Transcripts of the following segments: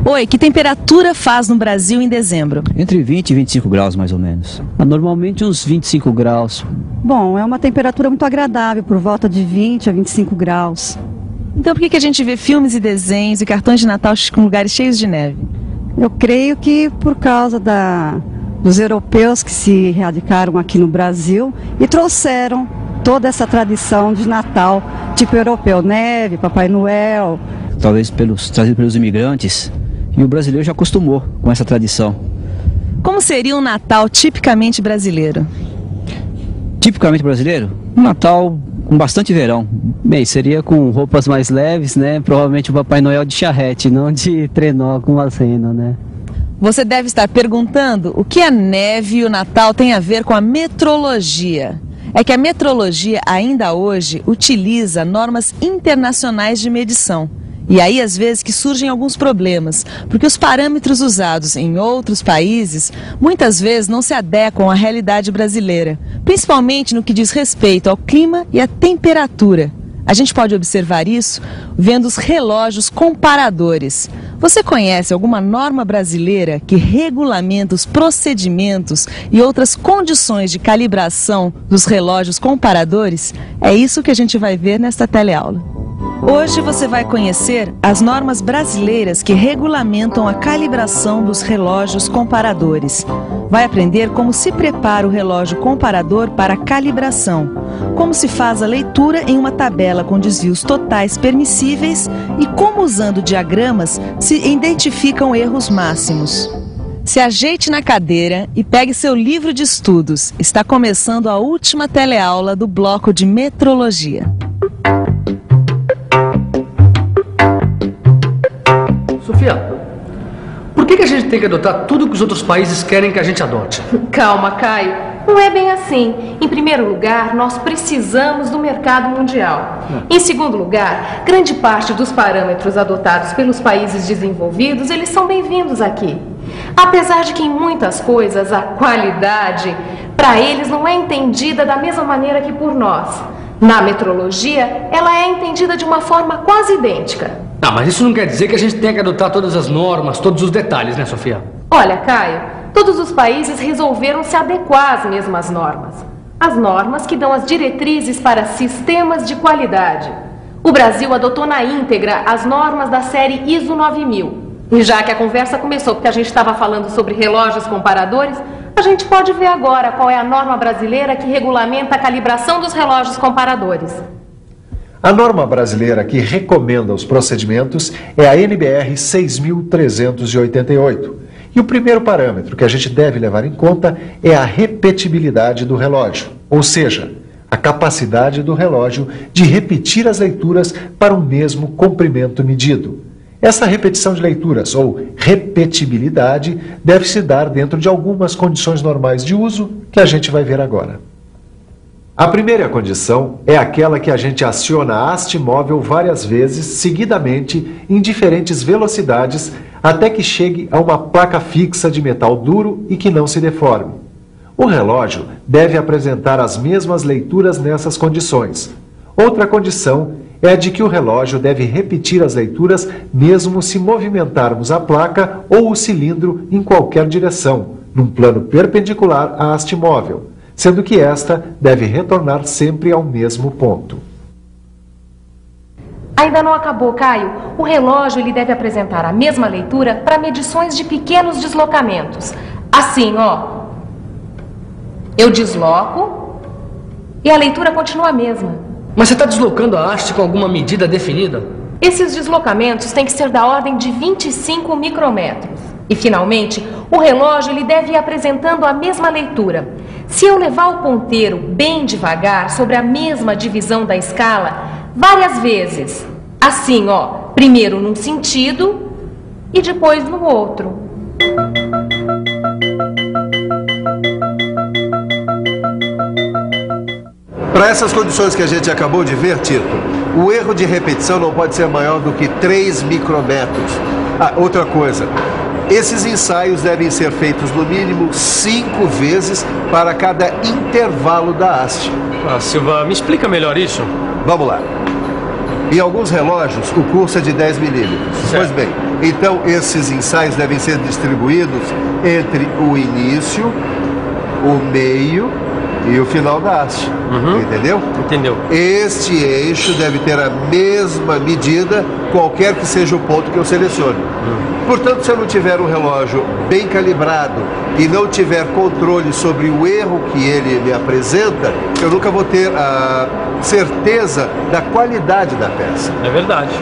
Oi, que temperatura faz no Brasil em dezembro? Entre 20 e 25 graus, mais ou menos. Normalmente uns 25 graus. Bom, é uma temperatura muito agradável, por volta de 20 a 25 graus. Então por que a gente vê filmes e desenhos e cartões de Natal com lugares cheios de neve? Eu creio que por causa dos europeus que se radicaram aqui no Brasil e trouxeram toda essa tradição de Natal tipo europeu, neve, Papai Noel. Talvez trazido pelos imigrantes, e o brasileiro já acostumou com essa tradição. Como seria um Natal tipicamente brasileiro? Tipicamente brasileiro? Um Natal com bastante verão. Bem, seria com roupas mais leves, né? Provavelmente o Papai Noel de charrete, não de trenó com as renas, né? Você deve estar perguntando o que a neve e o Natal têm a ver com a metrologia. É que a metrologia ainda hoje utiliza normas internacionais de medição. E aí, às vezes, que surgem alguns problemas, porque os parâmetros usados em outros países, muitas vezes não se adequam à realidade brasileira, principalmente no que diz respeito ao clima e à temperatura. A gente pode observar isso vendo os relógios comparadores. Você conhece alguma norma brasileira que regulamenta os procedimentos e outras condições de calibração dos relógios comparadores? É isso que a gente vai ver nesta teleaula. Hoje você vai conhecer as normas brasileiras que regulamentam a calibração dos relógios comparadores. Vai aprender como se prepara o relógio comparador para a calibração, como se faz a leitura em uma tabela com desvios totais permissíveis e como, usando diagramas, se identificam erros máximos. Se ajeite na cadeira e pegue seu livro de estudos. Está começando a última teleaula do bloco de metrologia. Sofia, por que a gente tem que adotar tudo que os outros países querem que a gente adote? Calma, Caio. Não é bem assim. Em primeiro lugar, nós precisamos do mercado mundial. Em segundo lugar, grande parte dos parâmetros adotados pelos países desenvolvidos, eles são bem-vindos aqui. Apesar de que em muitas coisas a qualidade, para eles, não é entendida da mesma maneira que por nós. Na metrologia, ela é entendida de uma forma quase idêntica. Ah, mas isso não quer dizer que a gente tenha que adotar todas as normas, todos os detalhes, né, Sofia? Olha, Caio, todos os países resolveram se adequar às mesmas normas. As normas que dão as diretrizes para sistemas de qualidade. O Brasil adotou na íntegra as normas da série ISO 9000. E já que a conversa começou porque a gente estava falando sobre relógios comparadores, a gente pode ver agora qual é a norma brasileira que regulamenta a calibração dos relógios comparadores. A norma brasileira que recomenda os procedimentos é a NBR 6388. E o primeiro parâmetro que a gente deve levar em conta é a repetibilidade do relógio, ou seja, a capacidade do relógio de repetir as leituras para o mesmo comprimento medido. Essa repetição de leituras, ou repetibilidade, deve se dar dentro de algumas condições normais de uso que a gente vai ver agora. A primeira condição é aquela que a gente aciona a haste móvel várias vezes, seguidamente, em diferentes velocidades, até que chegue a uma placa fixa de metal duro e que não se deforme. O relógio deve apresentar as mesmas leituras nessas condições. Outra condição é a de que o relógio deve repetir as leituras mesmo se movimentarmos a placa ou o cilindro em qualquer direção, num plano perpendicular à haste móvel, sendo que esta deve retornar sempre ao mesmo ponto. Ainda não acabou, Caio. O relógio ele deve apresentar a mesma leitura para medições de pequenos deslocamentos. Assim, ó. Eu desloco e a leitura continua a mesma. Mas você está deslocando a haste com alguma medida definida? Esses deslocamentos têm que ser da ordem de 25 micrômetros. E, finalmente, o relógio ele deve ir apresentando a mesma leitura. Se eu levar o ponteiro bem devagar sobre a mesma divisão da escala, várias vezes, assim, ó, primeiro num sentido e depois no outro. Para essas condições que a gente acabou de ver, Tito, o erro de repetição não pode ser maior do que 3 micrômetros. Ah, outra coisa, esses ensaios devem ser feitos no mínimo 5 vezes para cada intervalo da haste. Ah, Silva, me explica melhor isso. Vamos lá. Em alguns relógios, o curso é de 10 milímetros. Pois bem, então esses ensaios devem ser distribuídos entre o início, o meio e o final da haste. Entendeu? Entendeu. Este eixo deve ter a mesma medida, qualquer que seja o ponto que eu selecione. Portanto, se eu não tiver um relógio bem calibrado e não tiver controle sobre o erro que ele me apresenta, eu nunca vou ter a certeza da qualidade da peça. É verdade.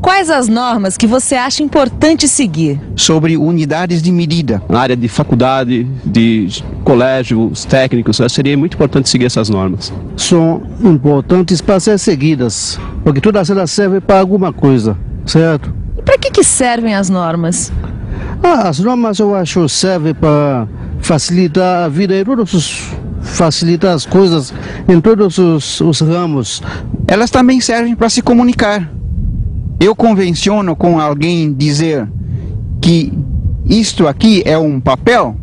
Quais as normas que você acha importante seguir? Sobre unidades de medida. Na área de faculdade, de colégios técnicos, seria muito importante seguir essas normas. São importantes para ser seguidas, porque todas elas servem para alguma coisa, certo? E para que servem as normas? As normas eu acho servem para facilitar a vida facilitar as coisas em todos os ramos. Elas também servem para se comunicar. Eu convenciono com alguém dizer que isto aqui é um papel,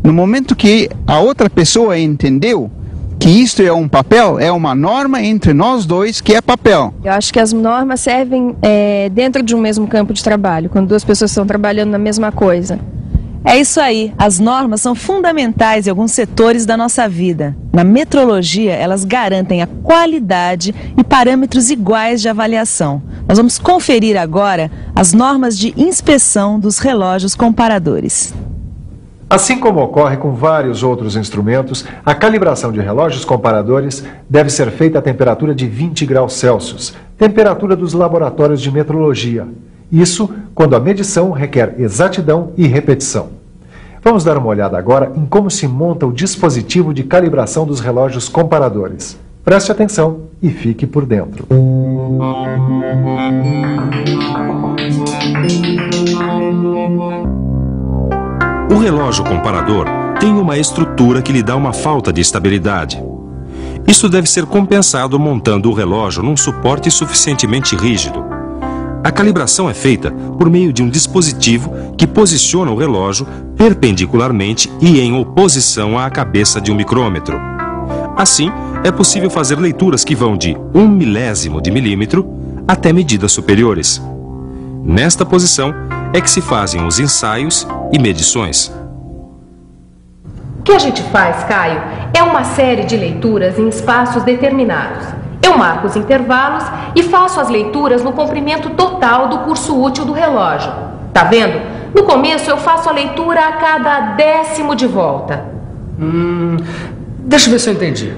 no momento que a outra pessoa entendeu que isto é um papel, é uma norma entre nós dois que é papel. Eu acho que as normas servem dentro de um mesmo campo de trabalho, quando duas pessoas estão trabalhando na mesma coisa. É isso aí, as normas são fundamentais em alguns setores da nossa vida. Na metrologia, elas garantem a qualidade e parâmetros iguais de avaliação. Nós vamos conferir agora as normas de inspeção dos relógios comparadores. Assim como ocorre com vários outros instrumentos, a calibração de relógios comparadores deve ser feita a temperatura de 20 graus Celsius, temperatura dos laboratórios de metrologia. Isso quando a medição requer exatidão e repetição. Vamos dar uma olhada agora em como se monta o dispositivo de calibração dos relógios comparadores. Preste atenção e fique por dentro. O relógio comparador tem uma estrutura que lhe dá uma falta de estabilidade. Isso deve ser compensado montando o relógio num suporte suficientemente rígido. A calibração é feita por meio de um dispositivo que posiciona o relógio perpendicularmente e em oposição à cabeça de um micrômetro. Assim, é possível fazer leituras que vão de 1 milésimo de milímetro até medidas superiores. Nesta posição é que se fazem os ensaios e medições. O que a gente faz, Caio, é uma série de leituras em espaços determinados. Eu marco os intervalos e faço as leituras no comprimento total do curso útil do relógio. Tá vendo? No começo eu faço a leitura a cada 10º de volta. Deixa eu ver se eu entendi.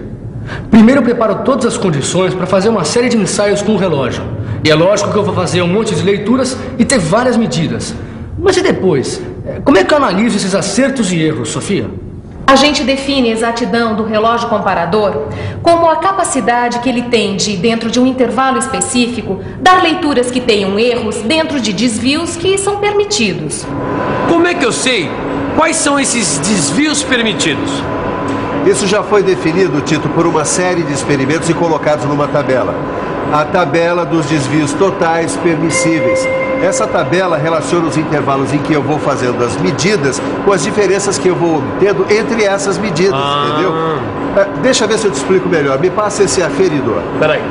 Primeiro eu preparo todas as condições para fazer uma série de ensaios com o relógio. E é lógico que eu vou fazer um monte de leituras e ter várias medidas. Mas e depois? Como é que eu analiso esses acertos e erros, Sofia? A gente define a exatidão do relógio comparador como a capacidade que ele tem de, dentro de um intervalo específico, dar leituras que tenham erros dentro de desvios que são permitidos. Como é que eu sei quais são esses desvios permitidos? Isso já foi definido, Tito, por uma série de experimentos e colocados numa tabela. A tabela dos desvios totais permissíveis. Essa tabela relaciona os intervalos em que eu vou fazendo as medidas com as diferenças que eu vou obtendo entre essas medidas, entendeu? Deixa eu ver se eu te explico melhor. Me passa esse aferidor. Peraí.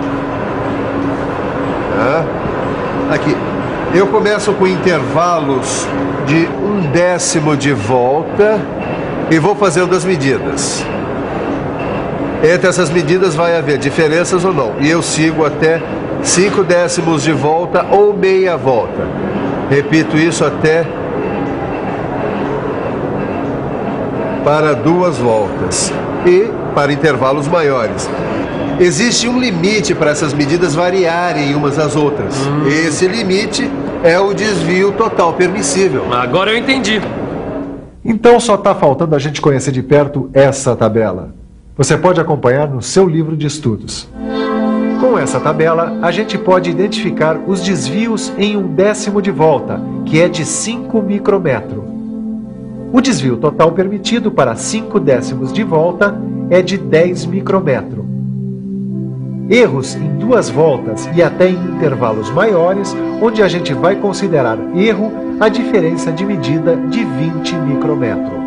Aqui. Eu começo com intervalos de 1/10 de volta e vou fazendo as medidas. Entre essas medidas vai haver diferenças ou não. E eu sigo até 5/10 de volta ou meia volta. Repito isso até para 2 voltas. E para intervalos maiores. Existe um limite para essas medidas variarem umas das outras. Esse limite é o desvio total permissível. Agora eu entendi. Então só está faltando a gente conhecer de perto essa tabela. Você pode acompanhar no seu livro de estudos. Com essa tabela, a gente pode identificar os desvios em 1/10 de volta, que é de 5 micrômetros. O desvio total permitido para 5/10 de volta é de 10 micrômetros. Erros em 2 voltas e até em intervalos maiores, onde a gente vai considerar erro a diferença de medida de 20 micrômetros.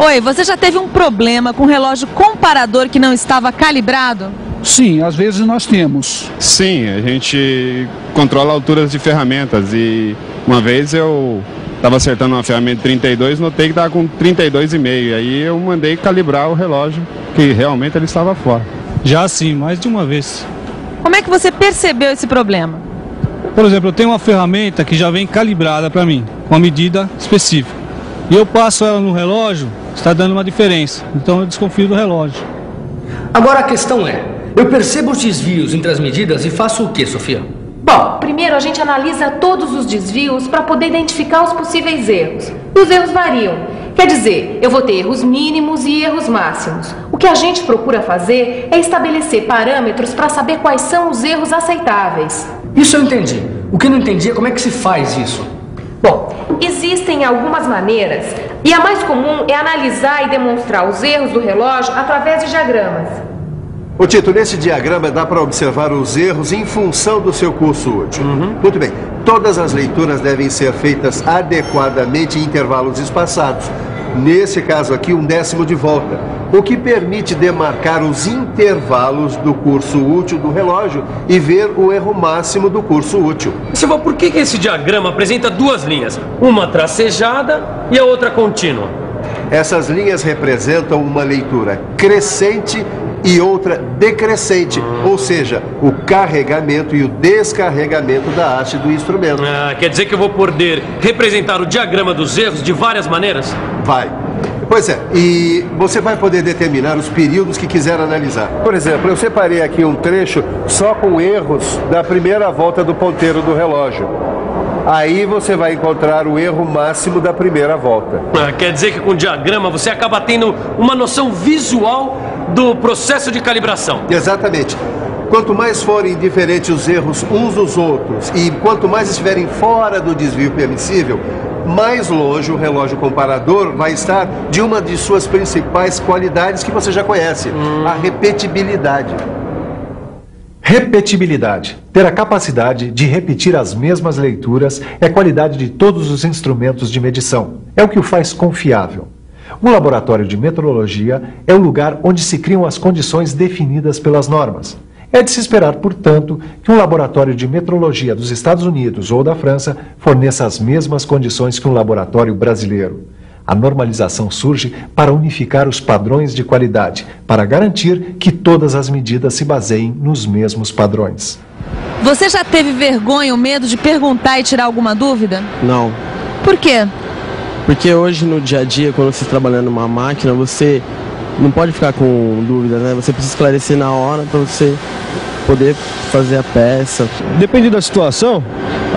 Oi, você já teve um problema com um relógio comparador que não estava calibrado? Sim, às vezes nós temos. Sim, a gente controla alturas de ferramentas e uma vez eu estava acertando uma ferramenta de 32, notei que estava com 32,5, aí eu mandei calibrar o relógio, que realmente ele estava fora. Já sim, mais de uma vez. Como é que você percebeu esse problema? Por exemplo, eu tenho uma ferramenta que já vem calibrada para mim, com uma medida específica. E eu passo ela no relógio, está dando uma diferença, então eu desconfio do relógio. Agora a questão é, eu percebo os desvios entre as medidas e faço o que, Sofia? Bom, primeiro a gente analisa todos os desvios para poder identificar os possíveis erros. E os erros variam. Quer dizer, eu vou ter erros mínimos e erros máximos. O que a gente procura fazer é estabelecer parâmetros para saber quais são os erros aceitáveis. Isso eu entendi. O que eu não entendi é como é que se faz isso. Bom, existem algumas maneiras e a mais comum é analisar e demonstrar os erros do relógio através de diagramas. Ô Tito, nesse diagrama dá para observar os erros em função do seu curso útil. Muito bem, todas as leituras devem ser feitas adequadamente em intervalos espaçados. Nesse caso aqui, 1/10 de volta, o que permite demarcar os intervalos do curso útil do relógio e ver o erro máximo do curso útil. Silva, por que esse diagrama apresenta duas linhas? Uma tracejada e a outra contínua. Essas linhas representam uma leitura crescente e outra decrescente, ou seja, o carregamento e o descarregamento da haste do instrumento. Quer dizer que eu vou poder representar o diagrama dos erros de várias maneiras? Vai. Pois é, e você vai poder determinar os períodos que quiser analisar. Por exemplo, eu separei aqui um trecho só com erros da primeira volta do ponteiro do relógio. Aí você vai encontrar o erro máximo da primeira volta. Quer dizer que com o diagrama você acaba tendo uma noção visual do processo de calibração. Exatamente. Quanto mais forem diferentes os erros uns dos outros e quanto mais estiverem fora do desvio permissível, mais longe o relógio comparador vai estar de uma de suas principais qualidades que você já conhece, a repetibilidade. Repetibilidade. Ter a capacidade de repetir as mesmas leituras é a qualidade de todos os instrumentos de medição. É o que o faz confiável. Um laboratório de metrologia é o lugar onde se criam as condições definidas pelas normas. É de se esperar, portanto, que um laboratório de metrologia dos Estados Unidos ou da França forneça as mesmas condições que um laboratório brasileiro. A normalização surge para unificar os padrões de qualidade, para garantir que todas as medidas se baseiem nos mesmos padrões. Você já teve vergonha ou medo de perguntar e tirar alguma dúvida? Não. Por quê? Porque hoje no dia a dia, quando você está trabalhando numa máquina, você não pode ficar com dúvida, né? Você precisa esclarecer na hora para você poder fazer a peça. Depende da situação,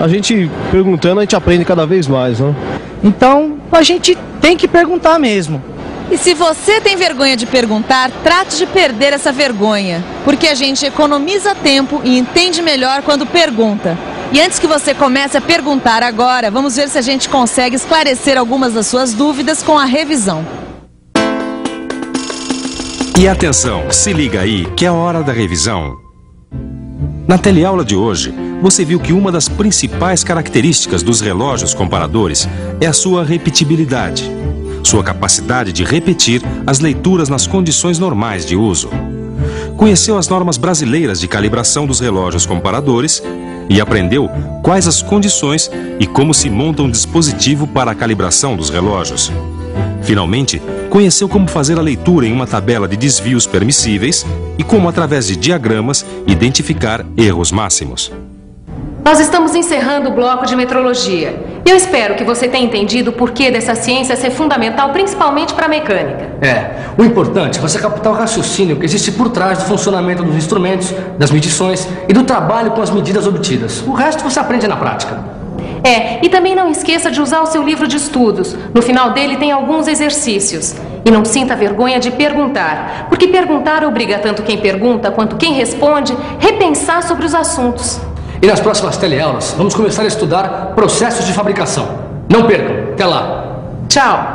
a gente perguntando, a gente aprende cada vez mais, né? Então, a gente tem que perguntar mesmo. E se você tem vergonha de perguntar, trate de perder essa vergonha, porque a gente economiza tempo e entende melhor quando pergunta. E antes que você comece a perguntar agora, vamos ver se a gente consegue esclarecer algumas das suas dúvidas com a revisão. E atenção, se liga aí que é a hora da revisão. Na teleaula de hoje, você viu que uma das principais características dos relógios comparadores é a sua repetibilidade, sua capacidade de repetir as leituras nas condições normais de uso. Conheceu as normas brasileiras de calibração dos relógios comparadores e aprendeu quais as condições e como se monta um dispositivo para a calibração dos relógios. Finalmente, conheceu como fazer a leitura em uma tabela de desvios permissíveis e como, através de diagramas, identificar erros máximos. Nós estamos encerrando o bloco de metrologia. Eu espero que você tenha entendido o porquê dessa ciência ser fundamental, principalmente para a mecânica. O importante é você captar o raciocínio que existe por trás do funcionamento dos instrumentos, das medições e do trabalho com as medidas obtidas. O resto você aprende na prática. E também não esqueça de usar o seu livro de estudos. No final dele tem alguns exercícios. E não sinta vergonha de perguntar, porque perguntar obriga tanto quem pergunta quanto quem responde repensar sobre os assuntos. E nas próximas teleaulas, vamos começar a estudar processos de fabricação. Não percam, até lá. Tchau.